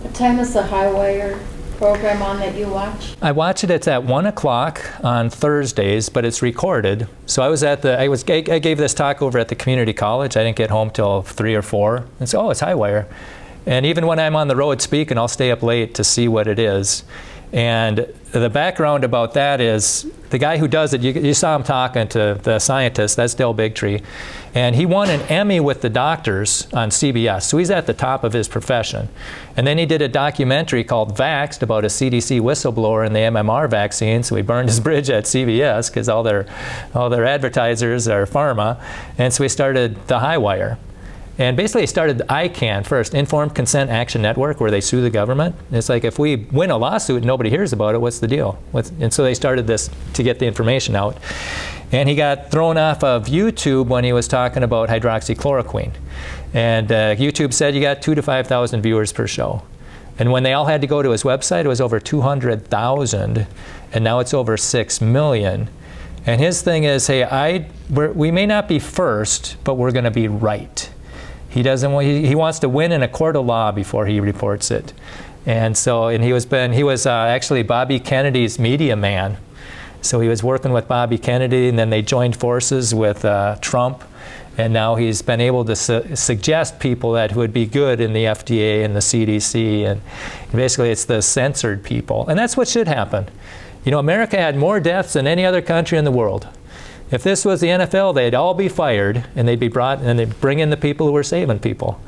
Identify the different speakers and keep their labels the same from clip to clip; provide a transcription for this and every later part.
Speaker 1: What time is the Highwire program on that you watch?
Speaker 2: I watch it. It's at 1 o'clock on Thursdays, but it's recorded. So I gave this talk over at the community college. I didn't get home till 3 or 4. And so, oh, it's Highwire. And even when I'm on the road speaking, I'll stay up late to see what it is. And the background about that is the guy who does it, you saw him talking to the scientist, that's Del Bigtree, and he won an Emmy with the doctors on CBS, so he's at the top of his profession. And then he did a documentary called Vaxxed about a CDC whistleblower and the MMR vaccine, so he burned his bridge at CBS because all their advertisers are Pharma, and so he started the Highwire. And basically he started ICANN first, Informed Consent Action Network, where they sue the government. It's like, if we win a lawsuit and nobody hears about it, what's the deal? And so they started this to get the information out. And he got thrown off of YouTube when he was talking about hydroxychloroquine. And YouTube said you got 2,000 to 5,000 viewers per show. And when they all had to go to his website, it was over 200,000, and now it's over 6 million. And his thing is, hey, we may not be first, but we're going to be right. He wants to win in a court of law before he reports it. And so, he was actually Bobby Kennedy's media man. So he was working with Bobby Kennedy, and then they joined forces with Trump. And now he's been able to suggest people that would be good in the FDA and the CDC. And basically it's the censored people. And that's what should happen. You know, America had more deaths than any other country in the world. If this was the NFL, they'd all be fired, and they'd be brought, and they'd bring in the people who were saving people.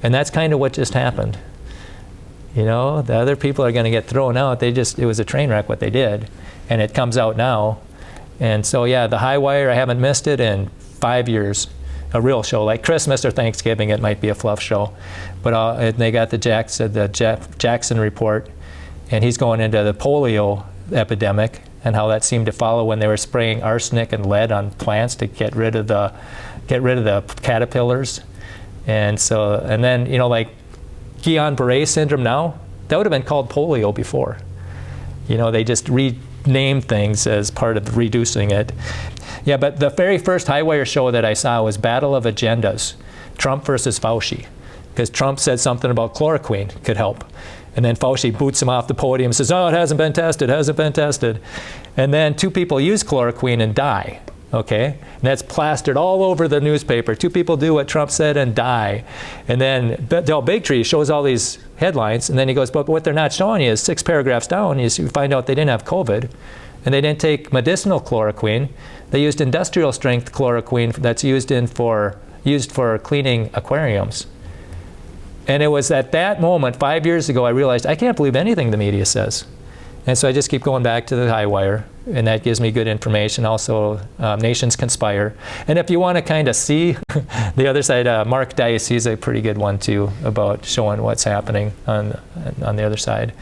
Speaker 2: And that's kind of what just happened. You know, the other people are going to get thrown out. It was a train wreck what they did, and it comes out now. And so, yeah, the Highwire, I haven't missed it in 5 years. A real show, like Christmas or Thanksgiving, it might be a fluff show. But they got the Jackson report, and he's going into the polio epidemic, and how that seemed to follow when they were spraying arsenic and lead on plants to get rid of the caterpillars. And so, and then, you know, like Guillain-Barré syndrome now, that would have been called polio before. You know, they just renamed things as part of reducing it. Yeah, but the very first Highwire show that I saw was Battle of Agendas, Trump versus Fauci, because Trump said something about chloroquine could help. And then Fauci boots him off the podium and says, oh, it hasn't been tested, hasn't been tested. And then 2 people use chloroquine and die, okay? And that's plastered all over the newspaper. 2 people do what Trump said and die. And then Del Bigtree shows all these headlines, and then he goes, but what they're not showing you is 6 paragraphs down, you find out they didn't have COVID, and they didn't take medicinal chloroquine. They used industrial strength chloroquine that's used for cleaning aquariums. And it was at that moment, 5 years ago, I realized I can't believe anything the media says. And so I just keep going back to the Highwire, and that gives me good information. Also, Nations Conspire. And if you want to kind of see the other side, Mark Dice, he's a pretty good one too, about showing what's happening on the other side.